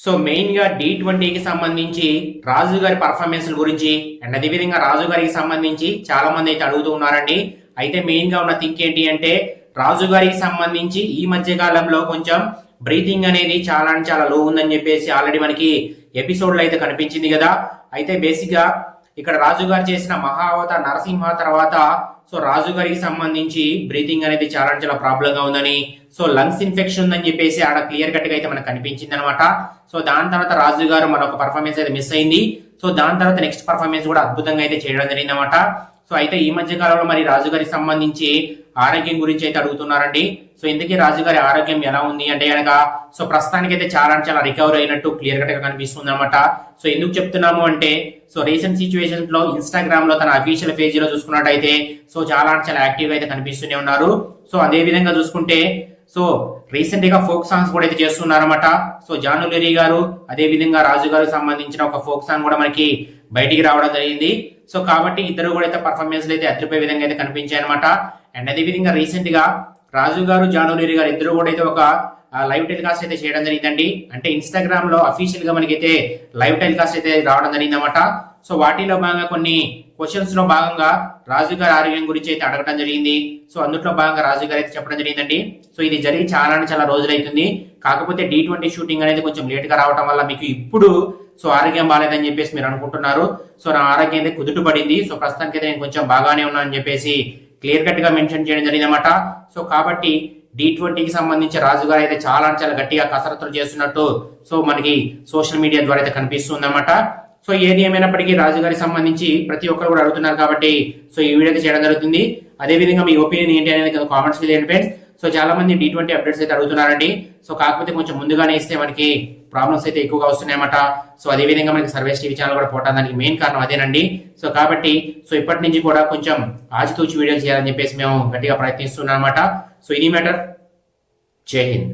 So main గా టీ20కి సంబంధించి రాజు గారి పర్ఫార్మెన్స్ గురించి అండ్ అదేవిధంగా రాజు గారికి సంబంధించి చాలా మంది అయితే అడుగుతూ ఉన్నారండి. అయితే మెయిన్ గా ఉన్న థింక్ ఏంటి అంటే రాజు గారికి సంబంధించి ఈ మధ్య కాలంలో కొంచెం బ్రీతింగ్ అనేది చాలా అంటే చాలా లో ఉందని చెప్పేసి ఆల్రెడీ మనకి ఎపిసోడ్ లో అయితే కనిపించింది కదా. అయితే బేసిక్ గా ఇక్కడ రాజు గారు చేసిన మహా అవతార్ నరసింహ తర్వాత సో రాజు గారికి సంబంధించి బ్రీతింగ్ అనేది చాలా చాలా ప్రాబ్లం గా ఉందని, సో లంగ్స్ ఇన్ఫెక్షన్ ఉందని చెప్పేసి ఆడ క్లియర్ కట్ గా అయితే మనకు కనిపించింది అనమాట. సో దాని తర్వాత రాజు గారు మరొక పర్ఫార్మెన్స్ అయితే మిస్ అయింది. సో దాని తర్వాత నెక్స్ట్ పర్ఫార్మెన్స్ కూడా అద్భుతంగా అయితే చేయడం జరిగింది అనమాట. సో అయితే ఈ మధ్య కాలంలో మరి రాజు గారికి సంబంధించి ఆరోగ్యం గురించి అయితే అడుగుతున్నారండి. సో ఇందుకే రాజు గారి ఆరోగ్యం ఎలా ఉంది అంటే కనుక సో ప్రస్తుతానికి అయితే చాలా చాలా రికవర్ అయినట్టు క్లియర్ కట్ గా కనిపిస్తుంది అనమాట. సో ఎందుకు చెప్తున్నాము అంటే సో రీసెంట్ సిచ్యువేషన్స్ లో ఇన్స్టాగ్రామ్ లో తన అఫీషియల్ పేజ్ లో చూసుకున్నట్టయితే సో చాలా చాలా యాక్టివ్ గా అయితే కనిపిస్తూనే ఉన్నారు. సో అదే విధంగా చూసుకుంటే సో రీసెంట్ గా ఫోక్ సాంగ్స్ కూడా అయితే చేస్తున్నారన్నమాట. సో జానులెరీ గారు అదే విధంగా రాజు గారికి సంబంధించిన ఒక ఫోక్ సాంగ్ కూడా మనకి బయటికి రావడం జరిగింది. సో కాబట్టి ఇద్దరు కూడా అయితే పర్ఫార్మెన్స్ అయితే అదిరిపోయే విధంగా అయితే కనిపించాయి అనమాట. అండ్ అదే విధంగా రీసెంట్ గా రాజు గారు జానులెరీ గారు ఇద్దరు కూడా అయితే ఒక లైవ్ టెలికాస్ట్ అయితే చేయడం జరిగిందండి. అంటే ఇన్స్టాగ్రామ్ లో అఫీషియల్ గా మనకి అయితే లైవ్ టెలికాస్ట్ అయితే రావడం జరిగింది అనమాట. సో వాటిలో భాగంగా కొన్ని క్వశ్చన్స్ లో భాగంగా రాజు గారి ఆరోగ్యం గురించి అయితే అడగడం జరిగింది. సో అందులో భాగంగా రాజు గారు అయితే చెప్పడం జరిగిందండి. సో ఇది జరిగి చాలా అంటే చాలా రోజులు అవుతుంది. కాకపోతే టీ20 షూటింగ్ అనేది కొంచెం లేట్ గా రావడం వల్ల మీకు ఇప్పుడు సో ఆరోగ్యం బాగాలేదని చెప్పేసి మీరు అనుకుంటున్నారు. సో నా ఆరోగ్యం అయితే కుదుట పడింది. సో ప్రస్తుతానికి అయితే నేను కొంచెం బాగానే ఉన్నానని చెప్పేసి క్లియర్ కట్ గా మెన్షన్ చేయడం జరిగిందన్నమాట. సో కాబట్టి టీ20కి సంబంధించి రాజు గారు అయితే చాలా చాలా గట్టిగా కసరత్తులు చేస్తున్నట్టు సో మనకి సోషల్ మీడియా ద్వారా అయితే కనిపిస్తుంది అన్నమాట. సో ఏది ఏమైనప్పటికీ రాజు గారికి సంబంధించి ప్రతి ఒక్కరు కూడా అడుగుతున్నారు కాబట్టి సో ఈ వీడియో అయితే చేయడం జరుగుతుంది. అదే విధంగా మీ ఒపీనియన్ ఏంటి అనేది కామెంట్స్ చేయండి ఫ్రెండ్స్. సో చాలా మంది టీ20 అప్డేట్స్ అయితే అడుగుతున్నారండి. సో కాకపోతే కొంచెం ముందుగానే ఇస్తే మనకి ప్రాబ్లమ్స్ అయితే ఎక్కువగా వస్తున్నాయన్నమాట. సో అదే విధంగా మనకి సర్వేస్ టీవీ ఛానల్ కూడా పోవడానికి మెయిన్ కారణం అదేనండి. సో కాబట్టి సో ఇప్పటి నుంచి కూడా కొంచెం ఆచితూచి వీడియోలు చేయాలని చెప్పేసి మేము గట్టిగా ప్రయత్నిస్తున్నాం అనమాట. సో ఇది మ్యాటర్. జై హింద్.